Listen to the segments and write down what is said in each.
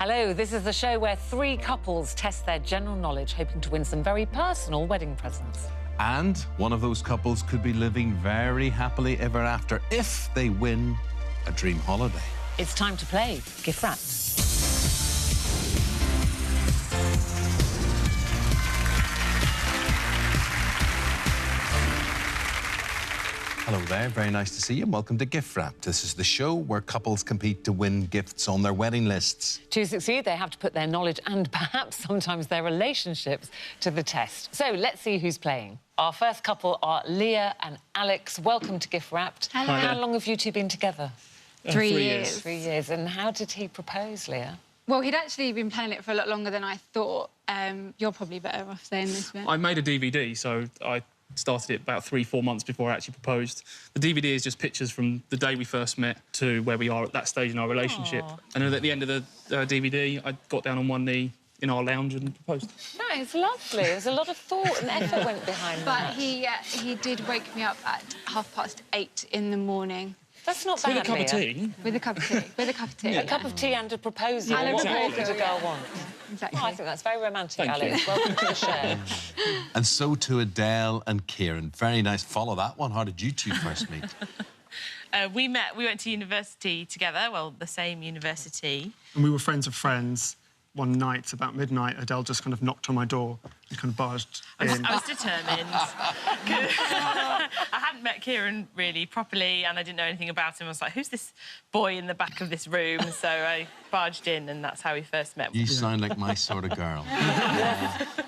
Hello, this is the show where three couples test their general knowledge, hoping to win some very personal wedding presents. And one of those couples could be living very happily ever after if they win a dream holiday. It's time to play Gift Wrapped. Hello there, very nice to see you. Welcome to Gift Wrapped. This is the show where couples compete to win gifts on their wedding lists. To succeed, they have to put their knowledge and perhaps sometimes their relationships to the test. So let's see who's playing. Our first couple are Leah and Alex. Welcome to Gift Wrapped. Hello. How long have you two been together? 3 years. 3 years. And how did he propose, Leah? Well, he'd actually been planning it for a lot longer than I thought. You're probably better off saying this bit. I made a DVD, so I started it about 3-4 months before I actually proposed. The DVD is just pictures from the day we first met to where we are at that stage in our relationship. Aww. And then at the end of the DVD, I got down on one knee in our lounge and proposed. No, it's lovely. There's a lot of thought and effort went behind that. But he did wake me up at 8:30 in the morning. That's not bad, With a cup Leah. of tea. With a cup of tea. With a cup of tea. A cup of tea and a proposal. And a What more proposal, could a girl want? Exactly. Oh, I think that's very romantic, Thank Alex. you. Welcome to the show. And so to Adele and Kieran. Very nice. Follow that one. How did you two first meet? We went to university together, well, the same university. And we were friends of friends. One night, about midnight, Adele just kind of knocked on my door and kind of barged in. I was determined. I hadn't met Kieran really properly and I didn't know anything about him. I was like, who's this boy in the back of this room? So I barged in and that's how we first met. You sound like my sort of girl.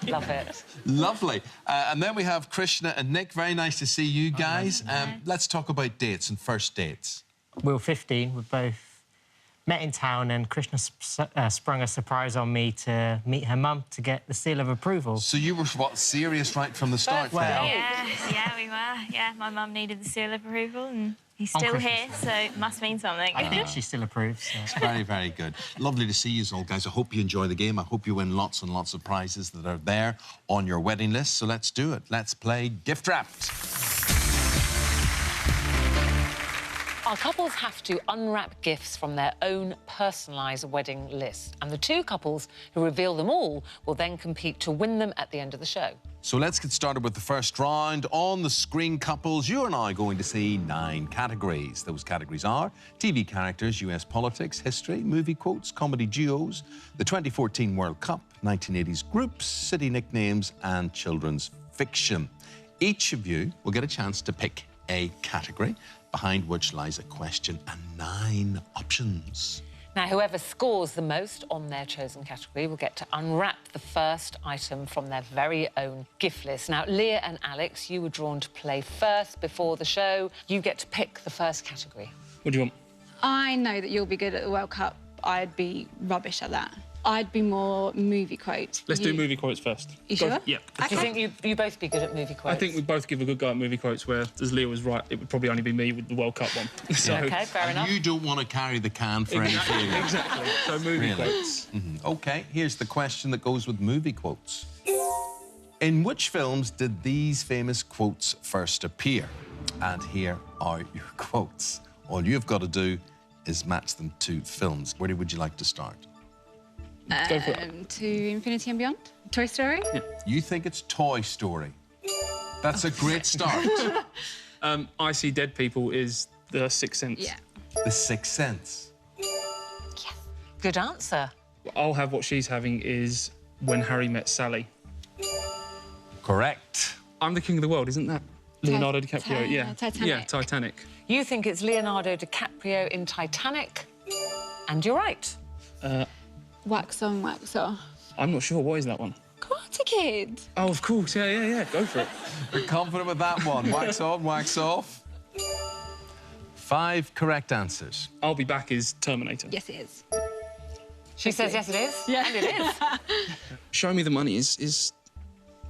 Love it. Lovely. And then we have Krishna and Nick. Very nice to see you guys. Let's talk about dates and first dates. We were 15. We both met in town and Krishna sprung a surprise on me to meet her mum to get the seal of approval. So you were, what, serious right from the start Well, then? Yeah, we were. Yeah, my mum needed the seal of approval and he's still Christmas. here, so it must mean something. I think she still approves. So. Very, very good. Lovely to see you all, guys. I hope you enjoy the game. I hope you win lots and lots of prizes that are there on your wedding list. So let's do it. Let's play Gift Wrapped. Our couples have to unwrap gifts from their own personalised wedding list. And the two couples who reveal them all will then compete to win them at the end of the show. So let's get started with the first round. On the screen, couples, you are now going to see 9 categories. Those categories are TV characters, US politics, history, movie quotes, comedy duos, the 2014 World Cup, 1980s groups, city nicknames and children's fiction. Each of you will get a chance to pick a category, behind which lies a question and 9 options. Now, whoever scores the most on their chosen category will get to unwrap the first item from their very own gift list. Now, Leah and Alex, you were drawn to play first before the show. You get to pick the first category. What do you want? I know that you'll be good at the World Cup. I'd be rubbish at that. I'd be more movie quote. Let's do movie quotes first. You sure? Yeah. Do you think you both be good at movie quotes? I think we both give a good go at movie quotes, where, as Leah was right, it would probably only be me with the World Cup one. So, OK, fair enough. You don't want to carry the can for any failure. exactly. So movie quotes. OK, here's the question that goes with movie quotes. In which films did these famous quotes first appear? And here are your quotes. All you've got to do is match them to films. Where would you like to start? Go for it. To Infinity and Beyond? Toy Story? Yeah. You think it's Toy Story. That's a great start. I See Dead People is The Sixth Sense. Yeah. The Sixth Sense. Good answer. I'll have what she's having is When Harry Met Sally. Correct. I'm the King of the World, isn't that Leonardo DiCaprio? Yeah. Titanic. Yeah, Titanic. You think it's Leonardo DiCaprio in Titanic, and you're right. Wax on, wax off. I'm not sure. What is that one? Karate Kid. Oh, of course. Yeah. Go for it. You're confident with that one. Wax on, wax off. 5 correct answers. I'll Be Back is Terminator. Yes, it is. She says yes, it is. Yeah. And it is. Show Me the Money is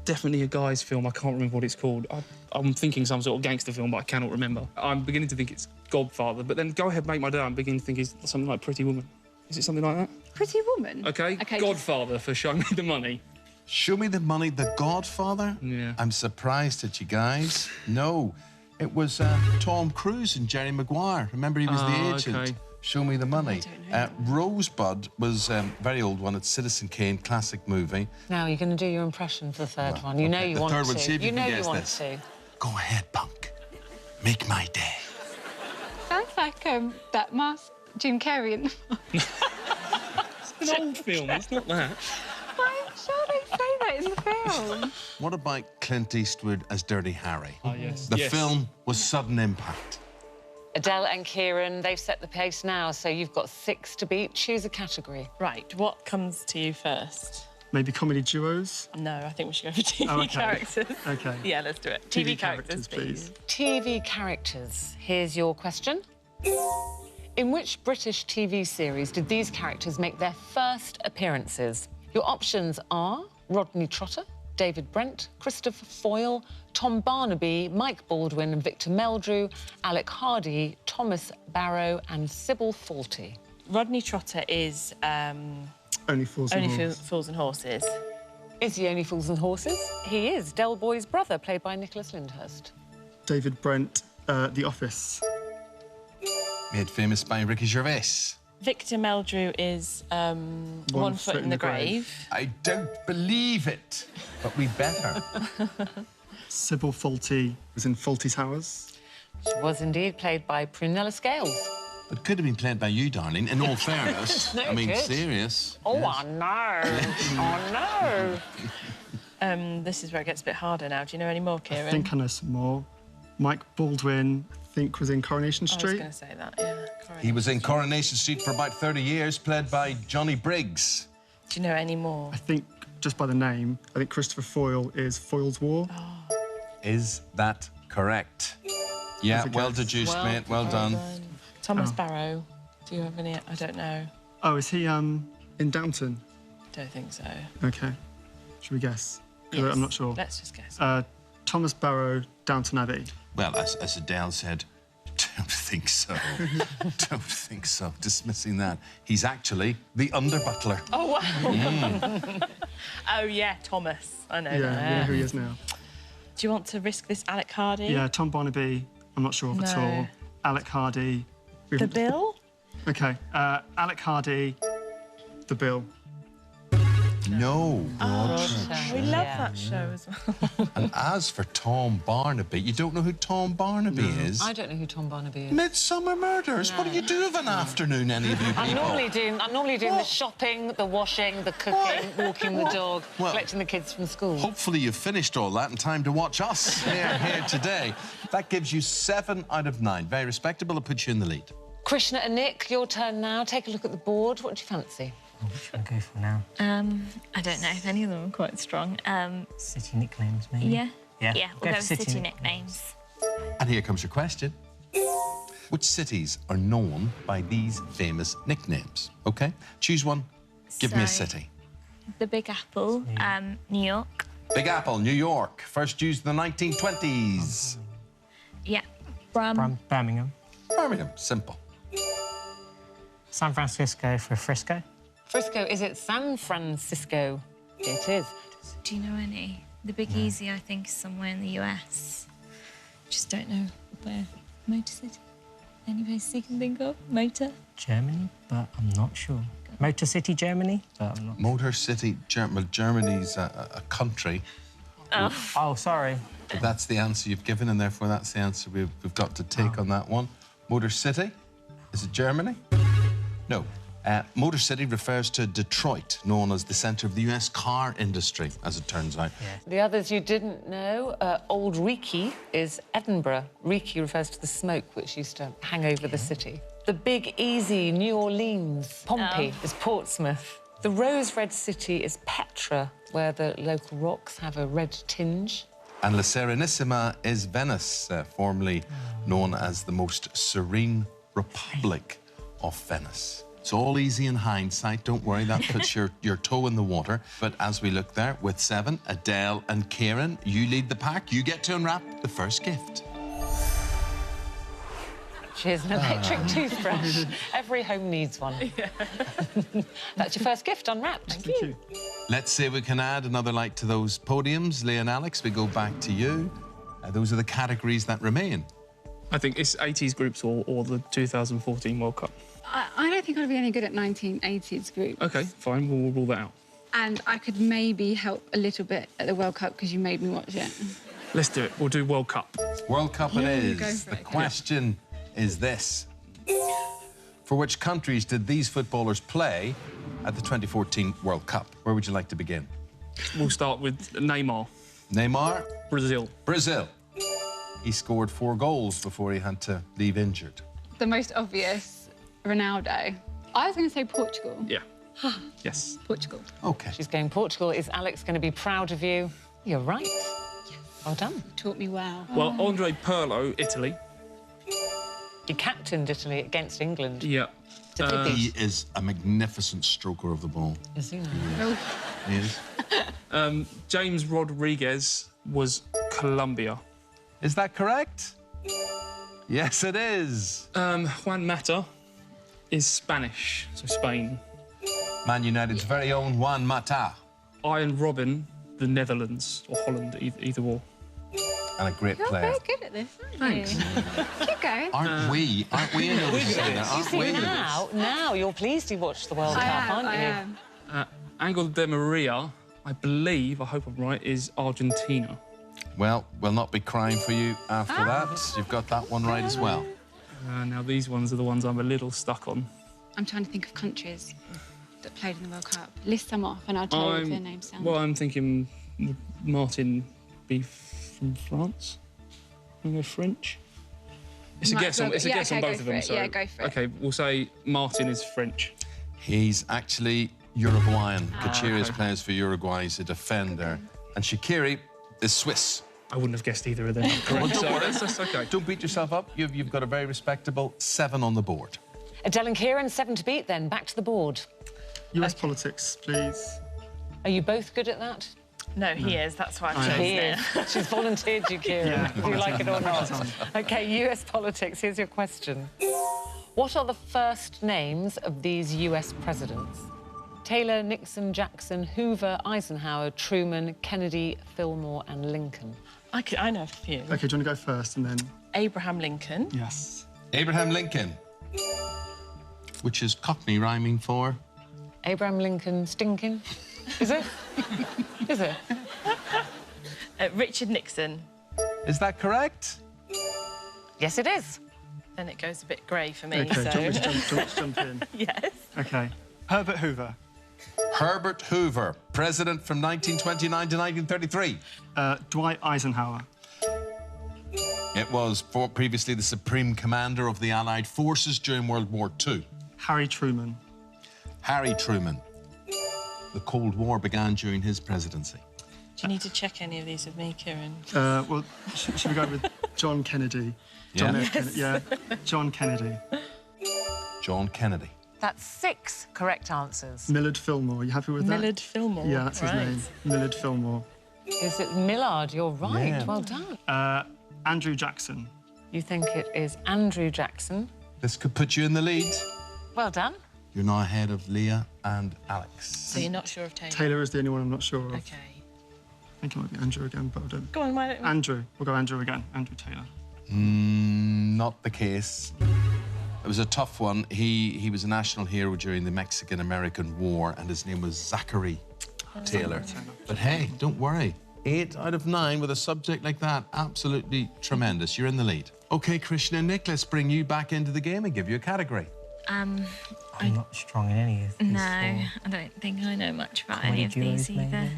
definitely a guy's film. I can't remember what it's called. I'm thinking some sort of gangster film, but I cannot remember. I'm beginning to think it's Godfather, but then Go Ahead, Make My Day, I'm beginning to think it's something like Pretty Woman. Is it something like that? Pretty Woman? OK, Godfather for Show Me the Money. Show Me the Money, The Godfather? Yeah. I'm surprised at you guys. No, it was Tom Cruise and Jerry Maguire. Remember, he was the agent. OK. Show me the money. I don't know. Rosebud was a very old one. It's Citizen Kane, classic movie. Now you're going to do your impression for the third one. You know you the want third to. one, see if you can know guess you want this. to. Go ahead, punk. Make my day. Sounds like that mask, Jim Carrey. It's an old film, it's not that. I'm sure they say that in the film. What about Clint Eastwood as Dirty Harry? Oh, yes. The Yes. film was Sudden Impact. Adele and Kieran, they've set the pace now, so you've got 6 to beat. Choose a category. Right, what comes to you first? Maybe comedy duos? No, I think we should go for TV Oh, okay. characters. OK. Yeah, let's do it. TV TV characters, please. TV characters. Here's your question. In which British TV series did these characters make their first appearances? Your options are Rodney Trotter, David Brent, Christopher Foyle, Tom Barnaby, Mike Baldwin and Victor Meldrew, Alec Hardy, Thomas Barrow and Sybil Fawlty. Rodney Trotter is Only Fools and Horses. Fools and Horses. Is he only Fools and Horses? He is Del Boy's brother, played by Nicholas Lyndhurst. David Brent, The Office. Made famous by Ricky Gervais. Victor Meldrew is One Foot in the Grave. I don't believe it, but we better. Sybil Fawlty was in Fawlty Towers. She was indeed played by Prunella Scales. It could have been played by you, darling, in all fairness. No, I mean, it could. serious. Oh, Yes. I know. Oh, no. This is where it gets a bit harder now. Do you know any more, Kieran? I think I know some more. Mike Baldwin, I think, was in Coronation I was Street. going to say that, yeah. Correct. He was in Coronation Street for about 30 years, played by Johnny Briggs. Do you know any more? I think, just by the name, I think Christopher Foyle is Foyle's War. Is that correct? Yeah, That's a well guess. deduced, Well mate. Well done. Thomas Barrow. Do you have any? I don't know. Oh, is he in Downton? Don't think so. OK. Should we guess? 'Cause Yes. I'm not sure. Let's just guess. Thomas Barrow, Downton Abbey. Well, as Adele said, don't think so. Don't think so. Dismissing that. He's actually the under-butler. Oh, wow. Oh, yeah, Thomas. I know Yeah, that. you know who he is now. Do you want to risk this Alec Hardy? Yeah, Tom Barnaby, I'm not sure of at No. all. Alec Hardy. The Bill? OK, Alec Hardy, The Bill. No. We love that show as well. And as for Tom Barnaby, you don't know who Tom Barnaby is? I don't know who Tom Barnaby is. Midsummer Murders. What do you do of an afternoon, any of you people? I'm normally doing the shopping, the washing, the cooking, walking the dog, Well- collecting the kids from school. Hopefully you've finished all that in time to watch us here today. That gives you 7 out of 9. Very respectable. It puts you in the lead. Krishna and Nick, your turn now. Take a look at the board. What do you fancy? Which one go for now? I don't know if any of them are quite strong. City nicknames, maybe? Yeah. Yeah, Yeah, go we'll go for with city nicknames. And here comes your question. Which cities are known by these famous nicknames? OK? Choose one. Give me a So- city. The Big Apple, New York. Big Apple, New York. First used in the 1920s. Yeah. Birmingham. Birmingham. Simple. San Francisco for Frisco. Frisco, is it San Francisco? It is. Do you know any? The Big Easy, I think, is somewhere in the US. Just don't know where. Motor City? Any place you can think of? Motor? Germany, but I'm not sure. Motor City, Germany, but I'm not. Motor City, Germany's a country. Oh, sorry. But that's the answer you've given, and therefore that's the answer we've got to take on that one. Motor City, is it Germany? No. Motor City refers to Detroit, known as the centre of the US car industry, as it turns out. The others you didn't know, Old Reekie is Edinburgh. Reekie refers to the smoke which used to hang over the city. The Big Easy, New Orleans. Pompey is Portsmouth. The Rose Red City is Petra, where the local rocks have a red tinge. And La Serenissima is Venice, formerly known as the most serene republic of Venice. It's all easy in hindsight, don't worry, that puts your toe in the water. But as we look there, with 7, Adele and Kieran, you lead the pack. You get to unwrap the first gift. Here's an electric toothbrush. Every home needs one. That's your first gift unwrapped. Thank you. Let's see if we can add another light to those podiums. Leah and Alex, we go back to you. Those are the categories that remain. I think it's 80s groups or the 2014 World Cup. I don't think I'd be any good at 1980s groups. OK, fine, we'll rule that out. And I could maybe help a little bit at the World Cup because you made me watch it. Let's do it. We'll do World Cup. World Cup it Yeah, go is. for The it. question is this. For which countries did these footballers play at the 2014 World Cup? Where would you like to begin? We'll start with Neymar. Neymar, Brazil. Brazil. He scored 4 goals before he had to leave injured. The most obvious, Ronaldo. I was going to say Portugal. Yeah. Yes. Portugal. OK. She's going Portugal. Is Alex going to be proud of you? You're right. Well done. You taught me well. Well, Andre Pirlo, Italy. He captained Italy against England. Yeah. Did they beat? He is a magnificent stroker of the ball. Is he now? Oh, He is. James Rodriguez was Colombia. Is that correct? Yes, it is. Juan Mata is Spanish, so Spain. Man United's very own Juan Mata. Iron Robin, the Netherlands, or Holland, either or. And a great you're player. very good at this, aren't you? Keep going. Aren't we? Aren't we? Aren't See, we? now you're pleased he watched the World Cup, aren't you? I am. Angel de Maria, I believe, I hope I'm right, is Argentina. Well, we'll not be crying for you after that. You've got that one right as well. Now, these ones are the ones I'm a little stuck on. I'm trying to think of countries that played in the World Cup. List some off and I'll tell you if their names sound. Well, I'm thinking would Martin be from France? I'm going to go French. It's a guess on, it's a guess on both of them. So, yeah, go for it. OK, we'll say Martin is French. He's actually Uruguayan. Kachirias plays for Uruguay. He's a defender. And Shaqiri is Swiss. I wouldn't have guessed either of them. Correct. So that's OK. Don't beat yourself up. You've got a very respectable 7 on the board. Adele and Kieran, 7 to beat then. Back to the board. US politics, please. Are you both good at that? No, he is. That's why I've chosen He it. is. She's volunteered you, Kieran, Yeah, if you like it or not. OK, US politics. Here's your question. What are the first names of these US presidents? Taylor, Nixon, Jackson, Hoover, Eisenhower, Truman, Kennedy, Fillmore and Lincoln. I know a few. OK, do you want to go first and then... Abraham Lincoln. Yes. Abraham Lincoln, which is Cockney rhyming for... Abraham Lincoln stinking? Is it? Is it? Richard Nixon. Is that correct? Yes, it is. Then it goes a bit grey for me, OK, so... do you want me to jump in? Yes. OK. Herbert Hoover. Herbert Hoover, president from 1929 to 1933. Dwight Eisenhower. It was previously the supreme commander of the Allied forces during World War II. Harry Truman. Harry Truman. The Cold War began during his presidency. Do you need to check any of these with me, Kieran? Well, should we go with John Kennedy? John F. Kennedy. Yeah, John Kennedy. John Kennedy. That's 6 correct answers. Millard Fillmore. You happy with that? Millard Fillmore. Yeah, that's his Right. name. Millard Fillmore. Is it Millard? You're right. Yeah. Well done. Andrew Jackson. You think it is Andrew Jackson. This could put you in the lead. Well done. You're now ahead of Leah and Alex. So you're not sure of Taylor? Taylor is the only one I'm not sure of. OK. I think it might be Andrew again, but I don't... Go on, why don't we... Andrew. We'll go Andrew again. Andrew Taylor. Not the case. It was a tough one. He was a national hero during the Mexican-American War, and his name was Zachary Taylor. But hey, don't worry. 8 out of 9 with a subject like that. Absolutely tremendous. You're in the lead. OK, Krishna and Nick, let's bring you back into the game and give you a category. I'm not strong in any of these. No, I don't think I know much about any of Comedy these duos, either. maybe?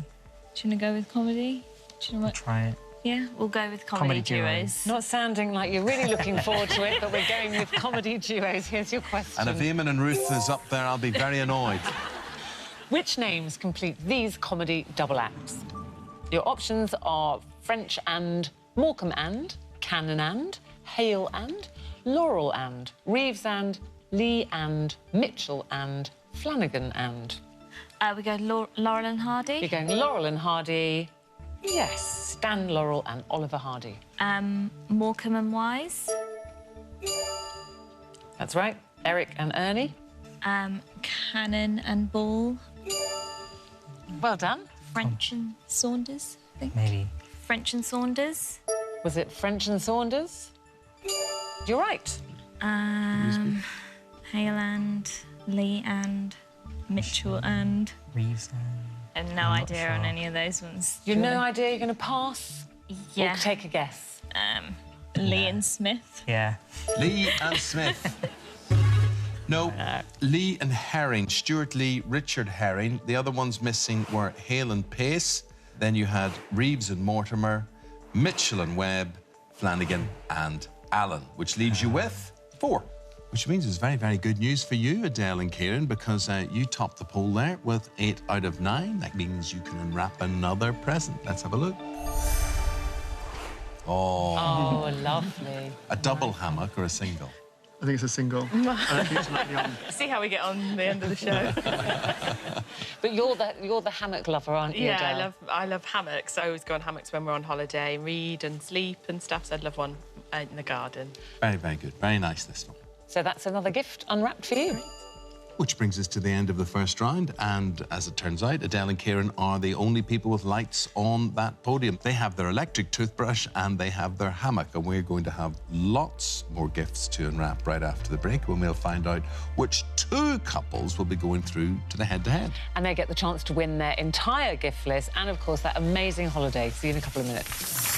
Do you want to go with comedy? Do you know what? Try it. Yeah, we'll go with comedy, Comedy duos. duos. Not sounding like you're really looking forward to it, but we're going with comedy duos. Here's your question. And if Eamon and Ruth is up there, I'll be very annoyed. Which names complete these comedy double acts? Your options are French and, Morecambe and, Cannon and, Hale and, Laurel and, Reeves and, Lee and, Mitchell and, Flanagan and. We go Laurel and Hardy. You're going Laurel and Hardy. Yes, Stan Laurel and Oliver Hardy. Morecambe and Wise. That's right. Eric and Ernie. Cannon and Ball. Well done. French and Saunders, I think. Maybe. French and Saunders. Was it French and Saunders? You're right. Hale and Lee and Mitchell and... Reeves. And no I'm not idea sure. on any of those ones. You've no idea you're going to pass? Yeah. Or take a guess? Lee and Smith. Yeah. Lee and Smith. No, Lee and Herring. Stuart Lee, Richard Herring. The other ones missing were Hale and Pace. Then you had Reeves and Mortimer, Mitchell and Webb, Flanagan and Allen, which leaves you with 4. Which means it's very, very good news for you, Adele and Kieran, because you topped the poll there with 8 out of 9. That means you can unwrap another present. Let's have a look. Oh, lovely. a double hammock or a single? I think it's a single. I don't think it's likely on. See how we get on the end of the show. But you're the hammock lover, aren't you, Yeah, Adele? I love hammocks. I always go on hammocks when we're on holiday, read and sleep and stuff. So I'd love one in the garden. Very, very good. Very nice, this one. So that's another gift unwrapped for you. Which brings us to the end of the first round. And as it turns out, Adele and Kieran are the only people with lights on that podium. They have their electric toothbrush and they have their hammock. And we're going to have lots more gifts to unwrap right after the break, when we'll find out which 2 couples will be going through to the head-to-head. And they get the chance to win their entire gift list and, of course, that amazing holiday. See you in a couple of minutes.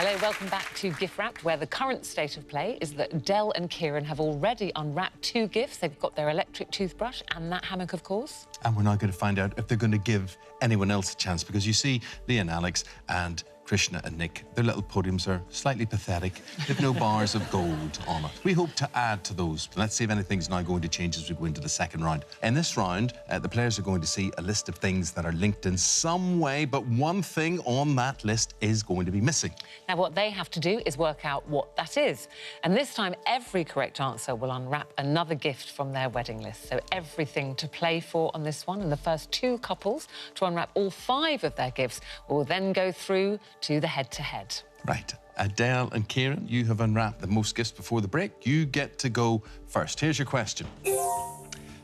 Hello, welcome back to Gift Wrap, where the current state of play is that Adele and Kieran have already unwrapped 2 gifts. They've got their electric toothbrush and that hammock, of course. And we're now going to find out if they're going to give anyone else a chance, because you see Lee and Alex and Krishna and Nick, their little podiums are slightly pathetic. They've no bars of gold on it. We hope to add to those. Let's see if anything's now going to change as we go into the second round. In this round, the players are going to see a list of things that are linked in some way, but one thing on that list is going to be missing. Now, what they have to do is work out what that is. And this time, every correct answer will unwrap another gift from their wedding list. So everything to play for on this one. And the first 2 couples to unwrap all 5 of their gifts will then go through to the head-to-head. Right. Adele and Kieran, you have unwrapped the most gifts before the break. You get to go first. Here's your question.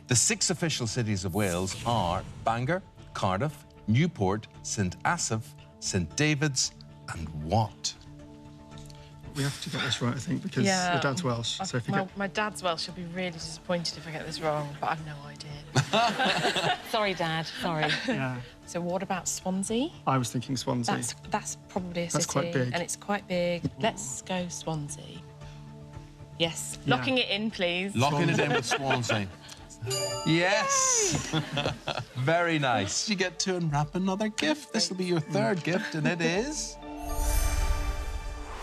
The 6 official cities of Wales are Bangor, Cardiff, Newport, St Asaph, St David's and what? We have to get this right, I think, because your dad's Welsh. So if you My dad's Welsh. He'll be really disappointed if I get this wrong, but I've no idea. Sorry, Dad. Sorry. Yeah. So what about Swansea? I was thinking Swansea. That's probably a city. That's quite big. And it's quite big. Let's go Swansea. Yes. Yeah. Locking it in, please. Locking it in with Swansea. Yes! Very nice. You get to unwrap another gift. This will be your 3rd gift, and it is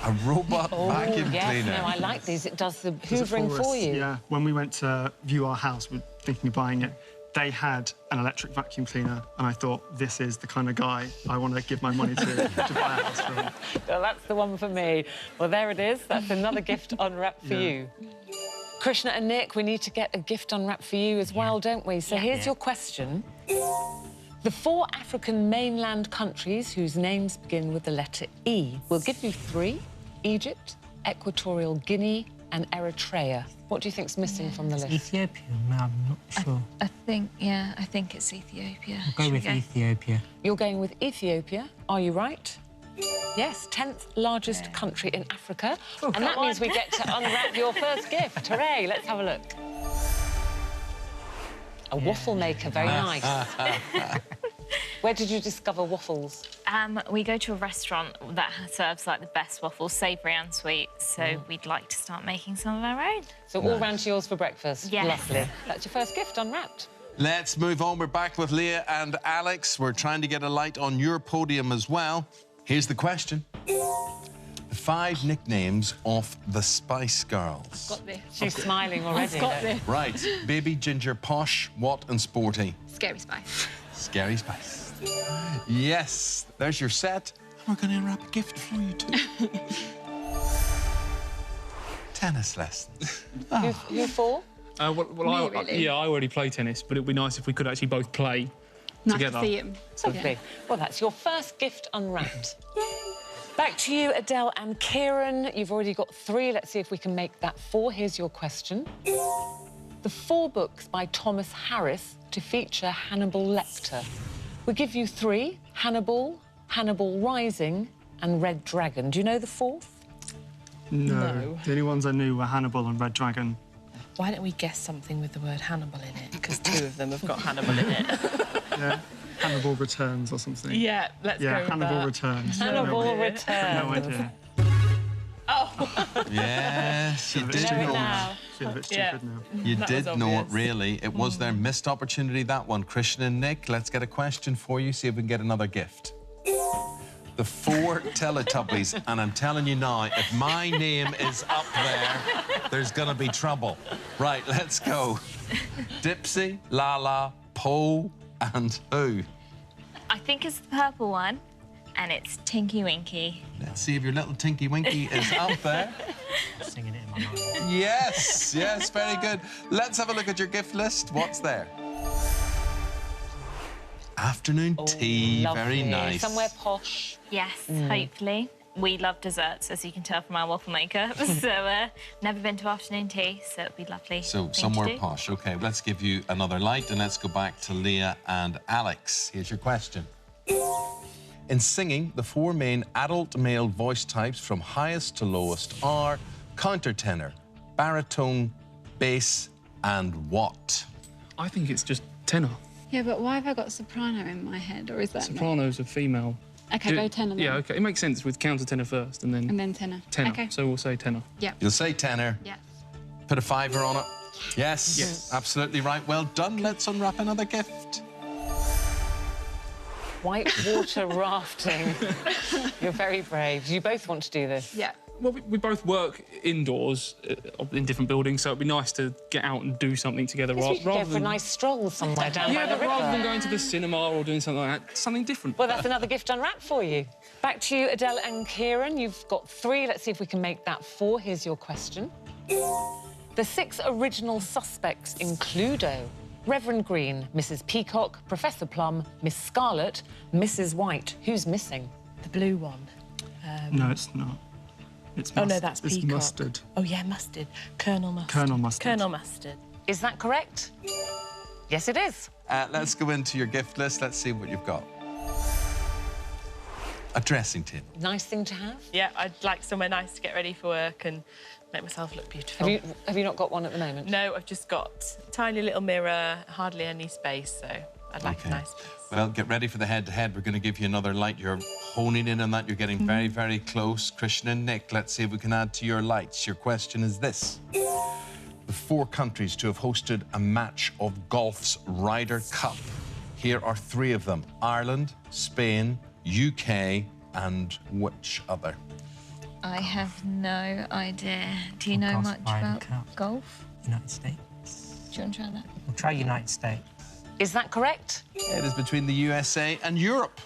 a robot vacuum cleaner. No, I like these. It does the Does it hoovering for us? you. Yeah. When we went to view our house, we were thinking of buying it. They had an electric vacuum cleaner, and I thought, this is the kind of guy I want to give my money to buy a house from. Well, that's the one for me. Well, there it is. That's another gift unwrapped for you. Krishna and Nick, we need to get a gift unwrapped for you as well, don't we? So here's your question. The 4 African mainland countries whose names begin with the letter E. We'll give you 3. Egypt, Equatorial Guinea and Eritrea. What do you think's missing from the list? Ethiopia? No, I'm not sure. I think it's Ethiopia. I'll go with Ethiopia. You're going with Ethiopia, are you right? Yes, 10th largest country in Africa. And that means we get to unwrap your first gift. Hooray, let's have a look. A waffle maker, very nice. Where did you discover waffles? We go to a restaurant that serves like the best waffles, savoury and sweet. So we'd like to start making some of our own. So all round to yours for breakfast. Yes. Lovely. That's your first gift unwrapped. Let's move on. We're back with Leah and Alex. We're trying to get a light on your podium as well. Here's the question. The 5 nicknames of the Spice Girls. Got this. She's smiling already. I've got this. Right. Baby, Ginger, Posh, What and Sporty? Scary Spice. Scary Spice. Yes. There's your set. We're going to unwrap a gift for you too. Tennis lessons. Who for? Me, really? I already play tennis, but it'd be nice if we could actually both play Nice together. to see him. Lovely. Well, that's your first gift unwrapped. Back to you, Adele and Kieran. You've already got 3. Let's see if we can make that 4. Here's your question. The 4 books by Thomas Harris to feature Hannibal Lecter. We give you 3, Hannibal, Hannibal Rising and Red Dragon. Do you know the 4th? No. The only ones I knew were Hannibal and Red Dragon. Why don't we guess something with the word Hannibal in it? Because 2 of them have got Hannibal in it. Yeah. Hannibal Returns or something. Yeah, let's go with Hannibal that. Returns. Hannibal Returns. No idea. Oh, Yes, you did Know it know. now. Feel a bit yeah. stupid now. You That did was know it, obvious. really. It was their missed opportunity, that one. Christian and Nick, let's get a question for you, see if we can get another gift. The 4 Teletubbies, and I'm telling you now, if my name is up there, there's gonna be trouble. Right, let's go. Dipsy, Lala, Poe, and who? I think it's the purple one, and it's Tinky Winky. Let's see if your little Tinky Winky is up there. Singing it in my mind. Yes, yes, very good. Let's have a look at your gift list. What's there? Afternoon tea, very Lovely. nice. Somewhere posh. Yes, hopefully. We love desserts, as you can tell from our waffle maker. So, never been to afternoon tea, so it'd be lovely. So thing to somewhere do. posh. OK, let's give you another light and let's go back to Leah and Alex. Here's your question. In singing, the 4 main adult male voice types from highest to lowest are countertenor, baritone, bass, and what? I think it's just tenor. Yeah, but why have I got soprano in my head, or is that not? Soprano's a female. Okay, go tenor then. Yeah, OK. It makes sense with countertenor first and then, And then tenor. tenor. Okay. So we'll say tenor. Yeah. You'll say tenor. Yeah. Put a 5 on it. Yes. Yes. Absolutely right. Well done. Let's unwrap another gift. Whitewater rafting. You're very brave. You both want to do this? Yeah. Well, we both work indoors in different buildings, so it'd be nice to get out and do something together Yes, we should go rather for a than... nice stroll somewhere down Yeah, by the but river. rather than going to the cinema or doing something like that, something different. Well, that's another gift unwrapped for you. Back to you, Adele and Kieran. You've got 3. Let's see if we can make that 4. Here's your question. The 6 original suspects in Cluedo: Reverend Green, Mrs. Peacock, Professor Plum, Miss Scarlet, Mrs. White. Who's missing? the blue one. No, it's not. It's Oh, no, that's It's Peacock. mustard. Oh, yeah, mustard. Colonel Mustard. Colonel Mustard. Colonel Mustard. Is that correct? Yes, it is. Let's go into your gift list. Let's see what you've got. A dressing table. Nice thing to have. Yeah, I'd like somewhere nice to get ready for work and make myself look beautiful. Have you not got one at the moment? No, I've just got a tiny little mirror, hardly any space, so I'd like Okay. a nice place. Well, get ready for the head-to-head. We're going to give you another light. You're honing in on that. You're getting very, very close. Christian and Nick, let's see if we can add to your lights. Your question is this. The 4 countries to have hosted a match of golf's Ryder Cup. Here are 3 of them. Ireland, Spain, UK, and which other? I have no idea. Do you know Golf much Ryder about Cup. golf? United States. Do you want to try that? We'll try United States. Is that correct? It is between the USA and Europe.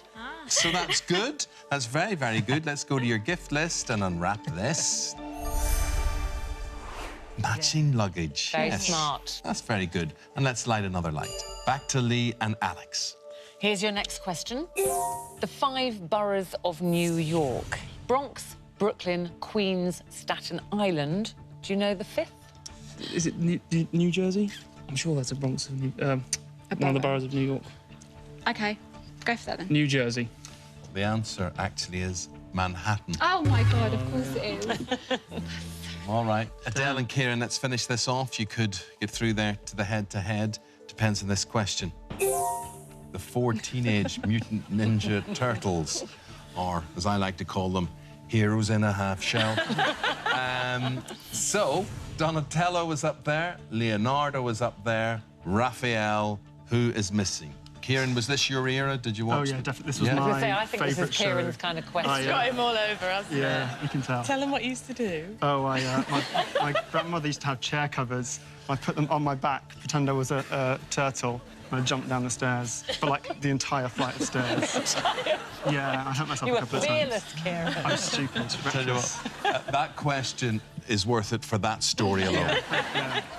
So that's good. That's very, very good. Let's go to your gift list and unwrap this. Matching luggage. Very Yes. smart. That's very good. And let's light another light. Back to Lee and Alex. Here's your next question. The 5 boroughs of New York: Bronx, Brooklyn, Queens, Staten Island. Do you know the 5th? Is it New Jersey? I'm sure that's a Bronx of one of the boroughs of New York. Okay, go for that then. New Jersey. The answer actually is Manhattan. Oh my God, of course it is. All right. Adele and Kieran, let's finish this off. You could get through there to the head-to-head. Depends on this question. The 4 teenage mutant ninja turtles, or as I like to call them, heroes in a half shell. So Donatello was up there, Leonardo was up there, Raphael. Who is missing? Kieran, was this your era? Did you Oh, watch? yeah, definitely. This was Yeah? I was my gonna say, I think this favourite is Kieran's show. kind of question. Oh, yeah. Got him all over, hasn't it? Yeah, you can tell. Tell him what you used to do. Oh, my grandmother used to have chair covers. I put them on my back, pretend I was a turtle, and I jumped down the stairs for, like, the entire flight of stairs. Yeah, I hurt myself You a were couple of fearless, times. Kieran. I'm stupid. Tell you reckless. what, that question is worth it for that story alone.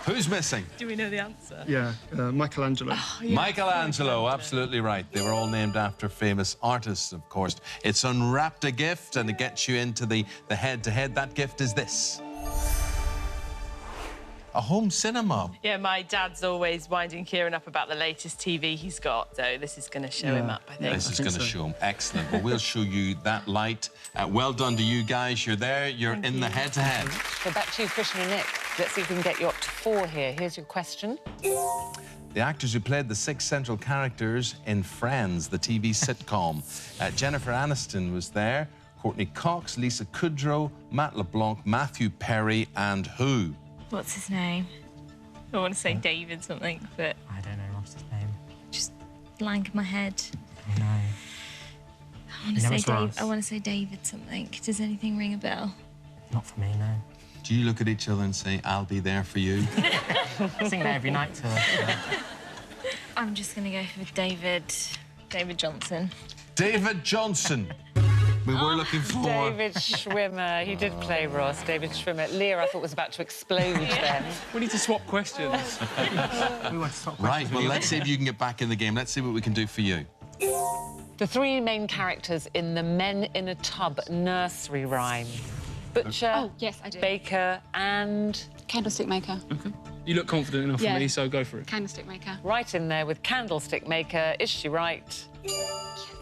Who's missing? Do we know the answer? Yeah, Michelangelo. Michelangelo, absolutely right. They were all named after famous artists, of course. It's unwrapped a gift and it gets you into the head-to-head. That gift is this. a home cinema. Yeah, my dad's always winding Kieran up about the latest TV he's got, so this is going to show him up, I think. This is going to show him. Excellent. Well, we'll show you that light. Well done to you guys. You're there. You're in the head-to-head. So back to you, Christian and Nick. Let's see if we can get you up to 4 here. Here's your question. The actors who played the 6 central characters in Friends, the TV sitcom. Jennifer Aniston was there, Courtney Cox, Lisa Kudrow, Matt LeBlanc, Matthew Perry, and who? What's his name? I want to say David something, but I don't know what's his name. just blank in my head. No. I want to say Dave. I want to say David something. Does anything ring a bell? Not for me, no. Do you look at each other and say, I'll be there for you? I sing that every night to her. I'm just going to go for David Johnson. David Johnson. We were looking for... David Schwimmer. He did play Ross. David Schwimmer. Leah, I thought, was about to explode then. We need to swap questions. We want to stop Right, questions well, with you. let's see if you can get back in the game. Let's see what we can do for you. The 3 main characters in the Men in a Tub nursery rhyme. Butcher, Oh, yes, I do. baker, and... Candlestick maker. You look confident enough Yeah. for me, so go for it. Candlestick maker. Right in there with candlestick maker. Is she right?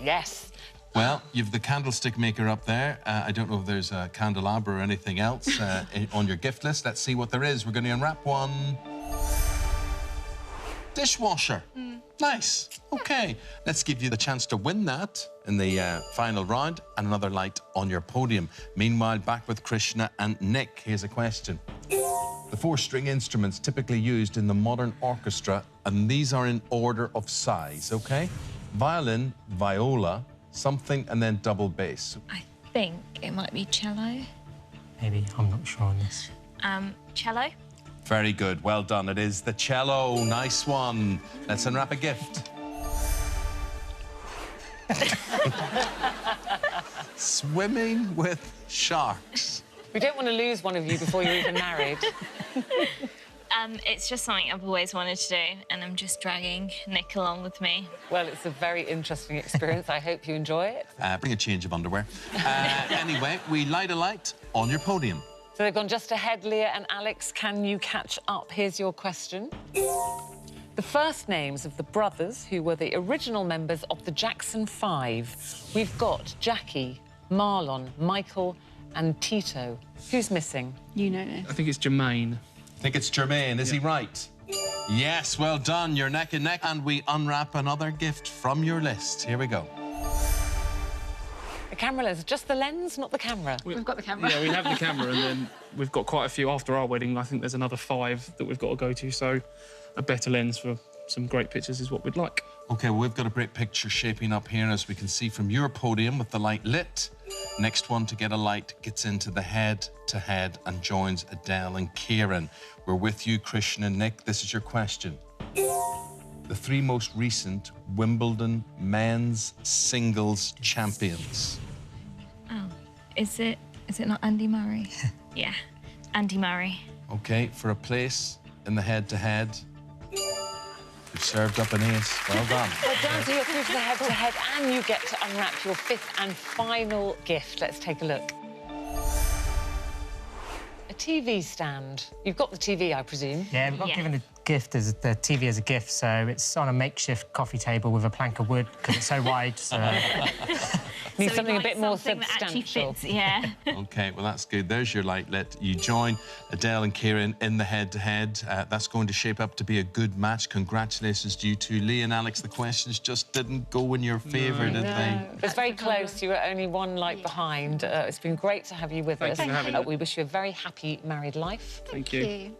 Yes. Well, you've the candlestick maker up there. I don't know if there's a candelabra or anything else on your gift list. Let's see what there is. We're going to unwrap one. Dishwasher. Nice. OK. Let's give you the chance to win that in the final round and another light on your podium. Meanwhile, back with Krishna and Nick. Here's a question. The 4-string instruments typically used in the modern orchestra, and these are in order of size, OK? Violin, viola, something, and then double bass. I think it might be cello. Maybe, I'm not sure on this. Cello? Very good. Well done. It is the cello. Nice one. Let's unwrap a gift. Swimming with sharks. We don't want to lose one of you before you're even married. It's just something I've always wanted to do, and I'm just dragging Nick along with me. Well, it's a very interesting experience. I hope you enjoy it. Bring a change of underwear. Anyway, we light a light on your podium. So they've gone just ahead, Leah and Alex. Can you catch up? Here's your question. The first names of the brothers who were the original members of the Jackson 5. We've got Jackie, Marlon, Michael and Tito. Who's missing? You know this. I think it's Jermaine. I think it's Jermaine. Is he right? Yes, well done. You're neck and neck. And we unwrap another gift from your list. Here we go. The camera lens. Just the lens, not the camera. We've got the camera. Yeah, we have the camera, and then we've got quite a few after our wedding. I think there's another 5 that we've got to go to, so a better lens for some great pictures is what we'd like. OK, well, we've got a great picture shaping up here, as we can see from your podium with the light lit. Next one to get a light gets into the head-to-head and joins Adele and Kieran. We're with you, Christian and Nick. This is your question. The 3 most recent Wimbledon men's singles champions. Oh, is it not Andy Murray? Yeah, Andy Murray. OK, for a place in the head-to-head, you've served up an ace. Well done. Well done, so you're through to the head-to-head and you get to unwrap your 5th and final gift. Let's take a look. A TV stand. You've got the TV, I presume. Yeah, we got Yeah. given a gift as the TV as a gift, so it's on a makeshift coffee table with a plank of wood because it's so wide. So Needs So something we'd a bit like more something that actually substantial. fits, yeah. OK, well, that's good. There's your light lit. You join Adele and Kieran in the head-to-head. That's going to shape up to be a good match. Congratulations to you two. Lee and Alex, the questions just didn't go in your favour, did they? It's very close. You were only 1 light behind. It's been great to have you with us. Thank you for having me. We wish you a very happy married life. Thank you.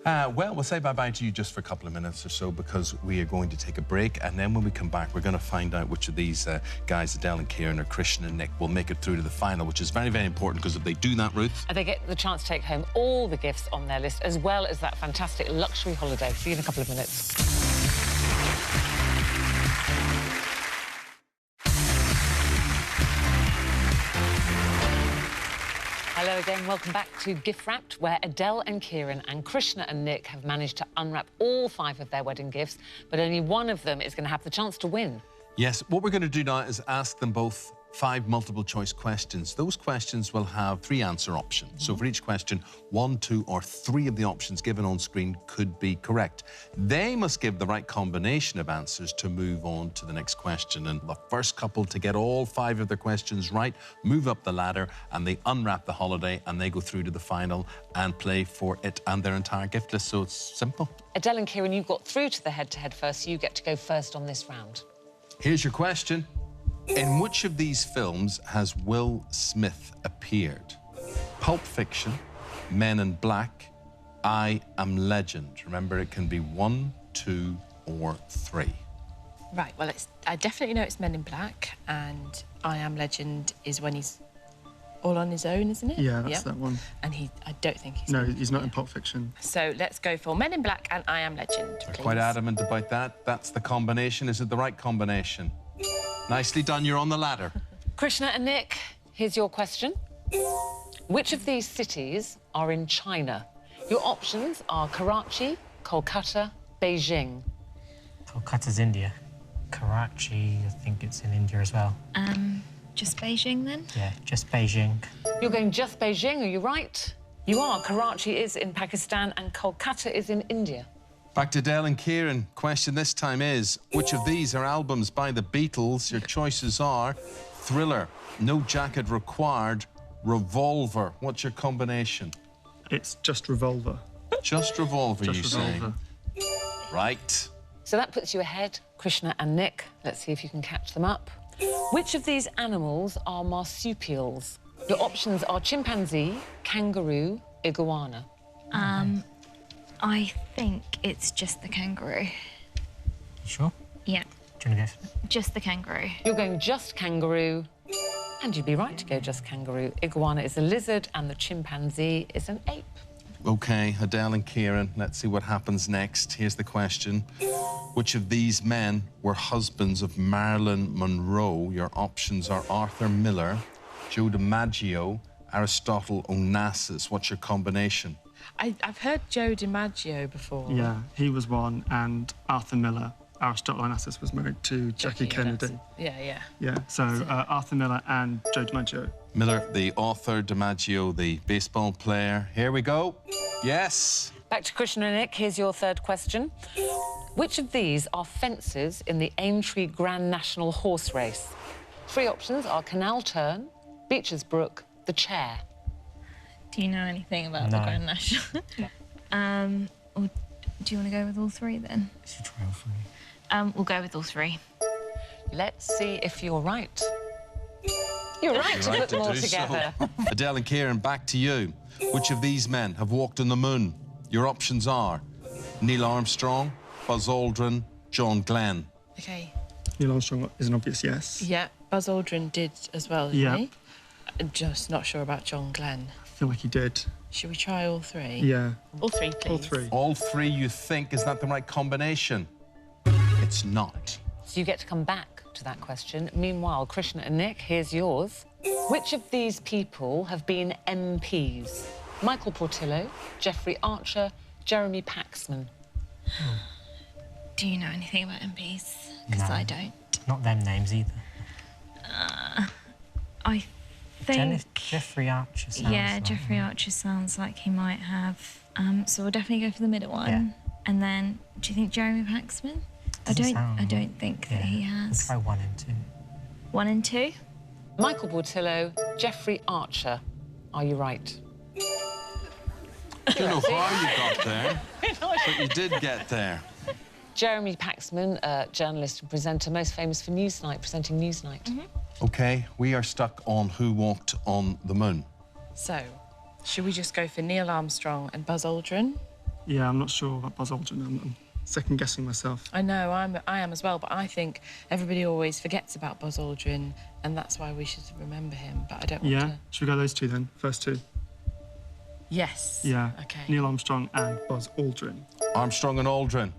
Well, we'll say bye-bye to you just for a couple of minutes or so because we are going to take a break. And then when we come back, we're going to find out which of these guys, Adele and Kieran or Christian and Nick, will make it through to the final, which is very, very important because if they do that, Ruth... And they get the chance to take home all the gifts on their list, as well as that fantastic luxury holiday. See you in a couple of minutes. Hello again, welcome back to Gift Wrapped, where Adele and Kieran and Krishna and Nick have managed to unwrap all 5 of their wedding gifts, but only one of them is going to have the chance to win. Yes, what we're going to do now is ask them both 5 multiple-choice questions. Those questions will have 3 answer options. So for each question, 1, 2, or 3 of the options given on screen could be correct. They must give the right combination of answers to move on to the next question. And the first couple to get all 5 of their questions right move up the ladder, and they unwrap the holiday, and they go through to the final and play for it and their entire gift list. So it's simple. Adele and Kieran, you got through to the head-to-head first, so you get to go first on this round. Here's your question. In which of these films has Will Smith appeared? Pulp Fiction, Men in Black, I Am Legend. Remember, it can be 1, 2, or 3. Right, well, I definitely know it's Men in Black, and I Am Legend is when he's all on his own, isn't it? Yeah, that's that one. And I don't think he's... No, he's not in Pulp Fiction. So let's go for Men in Black and I Am Legend, They're please. quite adamant about that. That's the combination. Is it the right combination? Nicely done. You're on the ladder. Krishna and Nick, here's your question. Which of these cities are in China? Your options are Karachi, Kolkata, Beijing. Kolkata's India. Karachi, I think it's in India as well. Just Beijing then? Yeah, just Beijing. You're going just Beijing, are you right? You are. Karachi is in Pakistan and Kolkata is in India. Back to Dale and Kieran. Question this time is, which of these are albums by the Beatles? Your choices are Thriller, No Jacket Required, Revolver. What's your combination? It's just Revolver. Just Revolver, you Just say? Revolver. Right. So that puts you ahead, Krishna and Nick. Let's see if you can catch them up. Which of these animals are marsupials? Your options are chimpanzee, kangaroo, iguana. I think it's just the kangaroo. You sure? Yeah, Do you want to go for it? just the kangaroo. You're going just kangaroo, and you'd be right to go just kangaroo. Iguana is a lizard and the chimpanzee is an ape. OK, Adele and Kieran, let's see what happens next. Here's the question. Which of these men were husbands of Marilyn Monroe? Your options are Arthur Miller, Joe DiMaggio, Aristotle Onassis. What's your combination? I've heard Joe DiMaggio before. Yeah, he was one, and Arthur Miller. Aristotle Onassis was married to Jackie Kennedy. Onassis. Yeah. Yeah, so Arthur Miller and Joe DiMaggio. Miller, the author, DiMaggio, the baseball player. Here we go. Yes. Back to Krishna and Nick, here's your third question. Which of these are fences in the Aintree Grand National Horse Race? 3 options are Canal Turn, Beecher's Brook, The Chair. Do you know anything about the No. Grand National? Or do you want to go with all 3 then? It's a trial for me. We'll go with all 3. Let's see if you're right. You're right to put them all together. Adele and Kieran, back to you. Which of these men have walked on the moon? Your options are Neil Armstrong, Buzz Aldrin, John Glenn. OK. Neil Armstrong is an obvious yes. Yeah, Buzz Aldrin did as well, didn't Yeah. he? I'm just not sure about John Glenn. I feel like he did. Should we try all 3? Yeah. All 3, please. All 3. All 3 you think, is that the right combination? It's not. So you get to come back to that question. Meanwhile, Krishna and Nick, here's yours. Which of these people have been MPs? Michael Portillo, Jeffrey Archer, Jeremy Paxman. Do you know anything about MPs? Because No. I don't. Not them names either. I think... Jeffrey Archer sounds Yeah, like Jeffrey him. Archer sounds like he might have. So we'll definitely go for the middle one. Yeah. And then, do you think Jeremy Paxman? Doesn't sound- I don't think that he We'll has. try 1 and 2. 1 and 2? Michael Portillo, Jeffrey Archer. Are you right? I don't know how you got there, but you did get there. Jeremy Paxman, journalist and presenter, most famous for Newsnight, presenting Newsnight. OK, we are stuck on who walked on the moon. So, should we just go for Neil Armstrong and Buzz Aldrin? Yeah, I'm not sure about Buzz Aldrin. I'm second-guessing myself. I know, I am as well, but I think everybody always forgets about Buzz Aldrin, and that's why we should remember him, but I don't want Yeah? to... Should we go those 2 then? First 2? Yes. Yeah. OK. Neil Armstrong and Buzz Aldrin. Armstrong and Aldrin.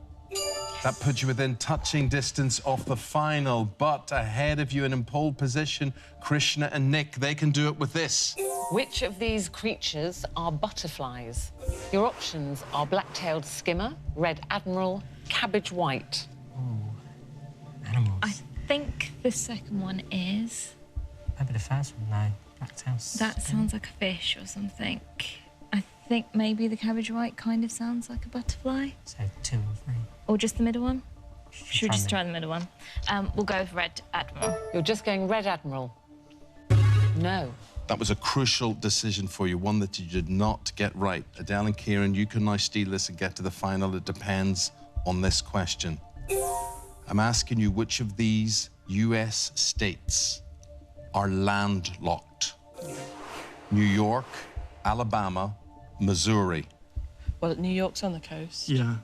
That puts you within touching distance of the final, but ahead of you and in pole position, Krishna and Nick, they can do it with this. Which of these creatures are butterflies? Your options are black-tailed skimmer, red admiral, cabbage white. Animals. I think the second one is. Maybe the first one, no. Blacktail skimmer. That sounds like a fish or something. I think maybe the cabbage white kind of sounds like a butterfly. So 2 or 3. Or just the middle one? Should we just try the middle one? We'll go with Red Admiral. You're just going Red Admiral? No. That was a crucial decision for you, one that you did not get right. Adele and Kieran, you can now steal this and get to the final. It depends on this question. I'm asking you which of these US states are landlocked? New York, Alabama, Missouri. Well, New York's on the coast. Yeah.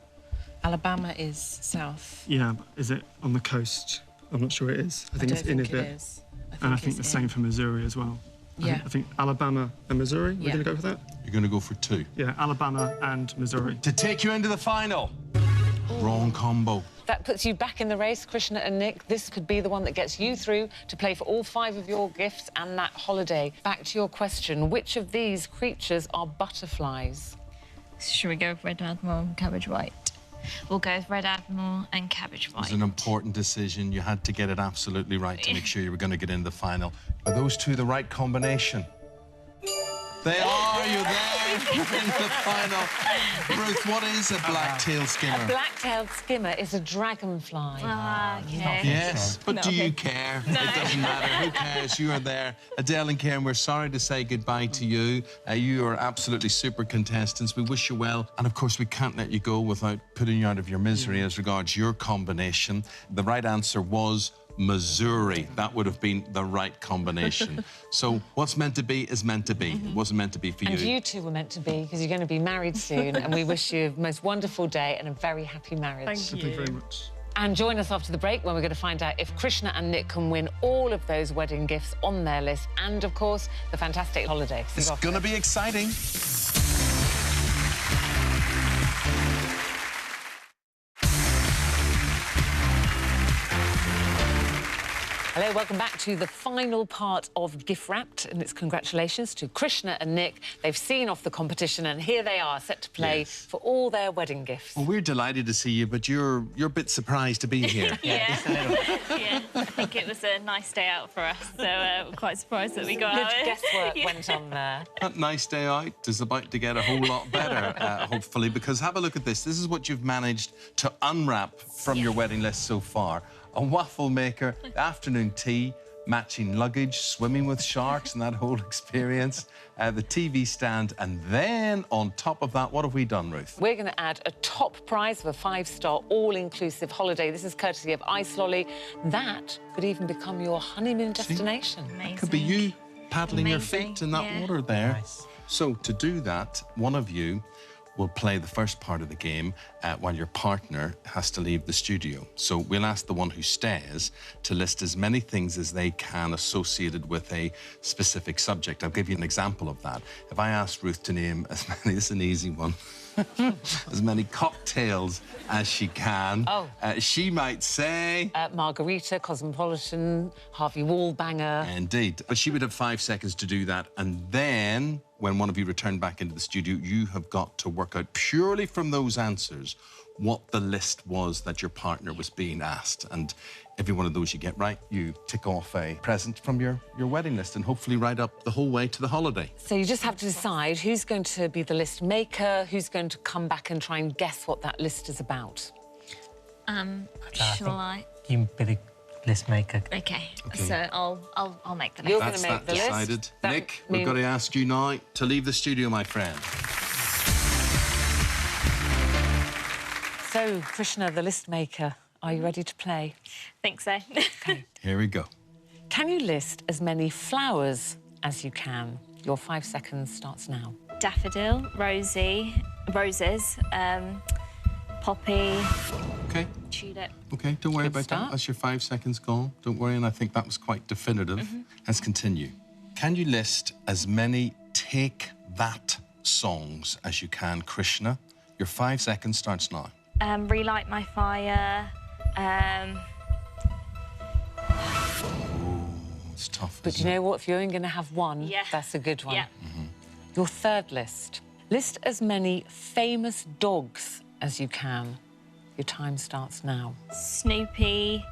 Alabama is south. Yeah, but is it on the coast? I'm not sure it is. I think it's in a bit. Is. And I think the same for Missouri as well. Yeah. I think Alabama and Missouri, we're Yeah. going to go for that? You're going to go for 2. Yeah, Alabama and Missouri. To take you into the final. Wrong combo. That puts you back in the race, Krishna and Nick. This could be the one that gets you through to play for all 5 of your gifts and that holiday. Back to your question. Which of these creatures are butterflies? Should we go with Red Admiral and Cabbage White? We'll go with Red Admiral and Cabbage It White. was an important decision. You had to get it absolutely right to make sure you were going to get in the final. Are those 2 the right combination? They are. You're there. You're in the final. Ruth, what is a black-tailed skimmer? A black-tailed skimmer is a dragonfly. Ah, okay. Yes, but No. do you care? It doesn't matter. Who cares? You are there. Adele and Karen, we're sorry to say goodbye to you. You are absolutely super contestants. We wish you well. And, of course, we can't let you go without putting you out of your misery as regards your combination. The right answer was Missouri. That would have been the right combination. So what's meant to be is meant to be. It wasn't meant to be for you. And you 2 were meant to be, because you're going to be married soon, and we wish you a most wonderful day and a very happy marriage. Thank Thank you very much. And join us after the break when we're going to find out if Krishna and Nick can win all of those wedding gifts on their list and, of course, the fantastic holiday. It's going to be exciting. Hello, welcome back to the final part of Gift Wrapped, and it's congratulations to Krishna and Nick. They've seen off the competition, and here they are, set to play for all their wedding gifts. Well, we're delighted to see you, but you're a bit surprised to be here. Yeah. Yeah. I think it was a nice day out for us, so we're quite surprised that we got out. Good guesswork went on there. That nice day out is about to get a whole lot better, hopefully, because have a look at this. This is what you've managed to unwrap from your wedding list so far. A waffle maker, afternoon tea, matching luggage, swimming with sharks and that whole experience, the TV stand, and then on top of that, what have we done, Ruth? We're going to add a top prize of a 5-star all-inclusive holiday. This is courtesy of Ice Lolly. That could even become your honeymoon destination. Amazing. Could be you paddling your Amazing, feet in that yeah. water there. Nice. So to do that, one of you will play the first part of the game while your partner has to leave the studio. So we'll ask the one who stays to list as many things as they can associated with a specific subject. I'll give you an example of that. If I asked Ruth to name as many, this is an easy one, as many cocktails as she can, she might say... Margarita, Cosmopolitan, Harvey Wallbanger. Indeed. But she would have 5 seconds to do that. And then, when one of you returned back into the studio, you have got to work out purely from those answers what the list was that your partner was being asked. And every one of those you get right, you tick off a present from your wedding list and hopefully right up the whole way to the holiday. So you just have to decide who's going to be the list maker, who's going to come back and try and guess what that list is about. Shall I? You be the list maker. Okay. So I'll make the list. You're going That's to make that the decided. list. That Nick, we've got to ask you now to leave the studio, my friend. So, Krishna, the list maker, are you ready to play? Think so. Here we go. Can you list as many flowers as you can? Your 5 seconds starts now. Daffodil, roses, poppy, Okay. tulip. Okay, don't worry Good about start. that. That's your 5 seconds gone. Don't worry, and I think that was quite definitive. Let's continue. Can you list as many Take That songs as you can, Krishna? Your 5 seconds starts now. Relight my fire. It's tough, But you isn't it? know what? If you're only going to have one, Yeah. that's a good one. Yeah. Your third list. List as many famous dogs as you can. Your time starts now. Snoopy,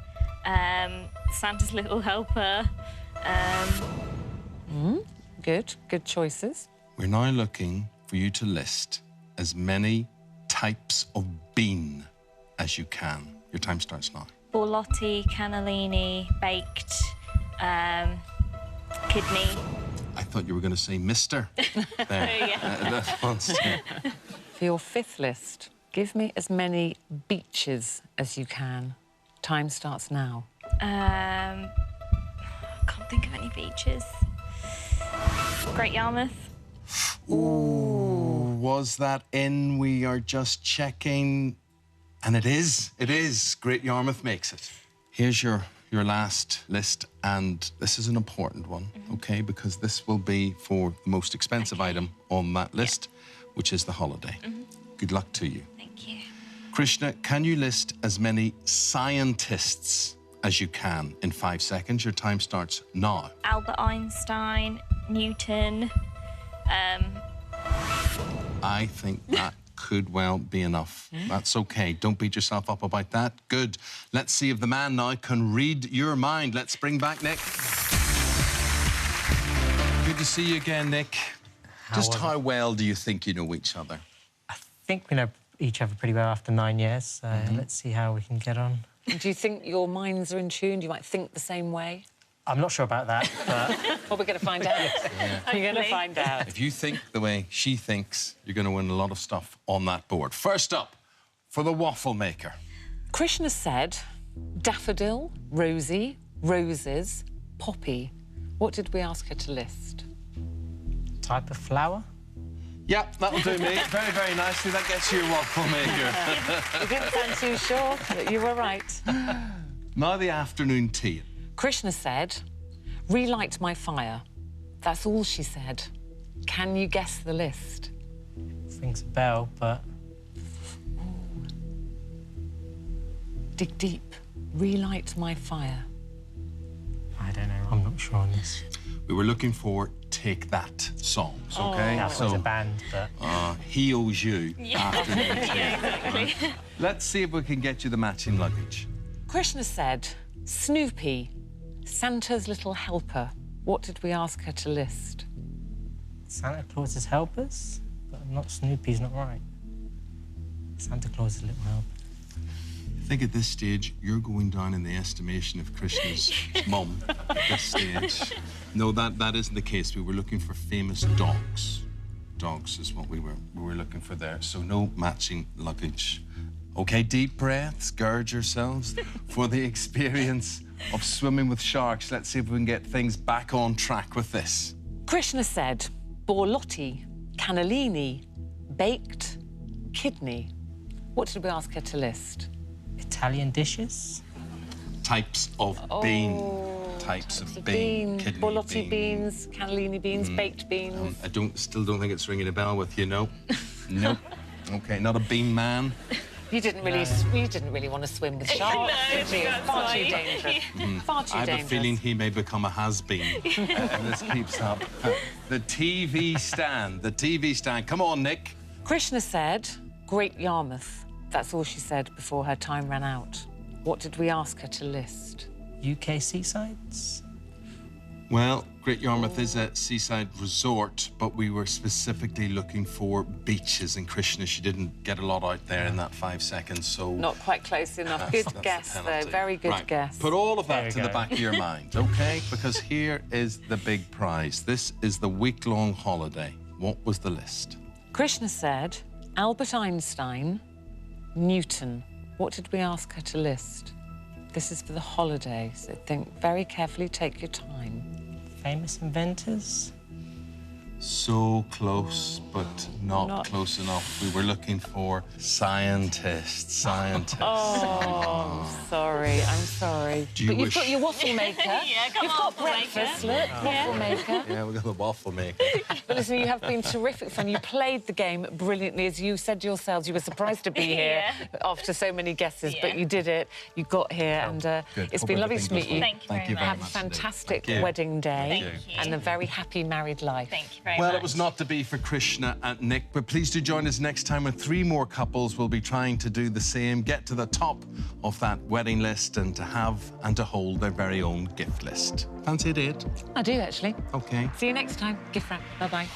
Santa's Little Helper, Good choices. We're now looking for you to list as many types of bean as you can. Your time starts now. Borlotti, cannellini, baked, kidney. I thought you were going to say Mister. There. For your fifth list, give me as many beaches as you can. Time starts now. I can't think of any beaches. Great Yarmouth. Ooh, was that in? We are just checking. And it is. It is. Great Yarmouth makes it. Here's your last list, and this is an important one, OK? Because this will be for the most expensive item on that list, which is the holiday. Good luck to you. Thank you. Krishna, can you list as many scientists as you can in 5 seconds? Your time starts now. Albert Einstein, Newton. I think that could well be enough. That's OK. Don't beat yourself up about that. Good. Let's see if the man now can read your mind. Let's bring back Nick. Good to see you again, Nick. How well do you think you know each other? I think we know each other pretty well after 9 years, so let's see how we can get on. Do you think your minds are in tune? You might think the same way? I'm not sure about that, but... Well, we're going to find out. You're going to find out. If you think the way she thinks, you're going to win a lot of stuff on that board. First up, for the waffle maker. Krishna said daffodil, rosy, roses, poppy. What did we ask her to list? Type of flower? Yep, that'll do me. Very, very nicely. That gets you a waffle maker. You didn't sound too sure, but you were right. Now the afternoon tea. Krishna said, relight my fire. That's all she said. Can you guess the list? Rings a bell, but... Dig deep. Relight my fire. I don't know. I'm not sure on this. We were looking for Take That songs, OK? That was a band, but... He owes you afternoon tea. Exactly. Let's see if we can get you the matching luggage. Krishna said, Snoopy, Santa's little helper. What did we ask her to list? Santa Claus's helpers? But not Snoopy's not right. Santa Claus's little helper. I think at this stage, you're going down in the estimation of Krishna's mum at this stage. No, that isn't the case. We were looking for famous dogs. Dogs is what we were looking for there. So no matching luggage. OK, deep breaths, gird yourselves for the experience of swimming with sharks. Let's see if we can get things back on track with this. Krishna said, borlotti, cannellini, baked, kidney. What did we ask her to list? Italian dishes? Types of bean. Types of bean. Kidney Borlotti beans, cannellini beans, baked beans. I still don't think it's ringing a bell with you, no? Nope. OK, not a bean man. You didn't really want to swim with sharks, did you? Far too dangerous. Far too dangerous. I have a feeling he may become a has-been if this keeps up. The TV stand. The TV stand. Come on, Nick. Krishna said, Great Yarmouth. That's all she said before her time ran out. What did we ask her to list? UK seasides? Well, Great Yarmouth is a seaside resort, but we were specifically looking for beaches. And Krishna, she didn't get a lot out there in that 5 seconds, so... Not quite close enough. Good guess, though. Very good guess. Put all of that to the back of your mind, OK? Because here is the big prize. This is the week-long holiday. What was the list? Krishna said, Albert Einstein, Newton. What did we ask her to list? This is for the holiday, so think very carefully, take your time. Famous inventors? So close, but not close enough. We were looking for scientists. Oh, I'm sorry. But you've got your waffle maker. Yeah, You've got breakfast, look. Waffle maker. Yeah, we've got the waffle maker. But listen, you have been terrific fun. You played the game brilliantly. As you said yourselves, you were surprised to be here after so many guesses, but you did it. You got here, and it's been lovely to meet you. Thank you very much. Have a fantastic wedding day Thank you. and a very happy married life. Thank you very much. Well, it was not to be for Krishna and Nick. Nick, but please do join us next time when 3 more couples will be trying to do the same, get to the top of that wedding list and to have and to hold their very own gift list. Fancy a date? I do, actually. OK. See you next time. Gift wrap. Bye-bye.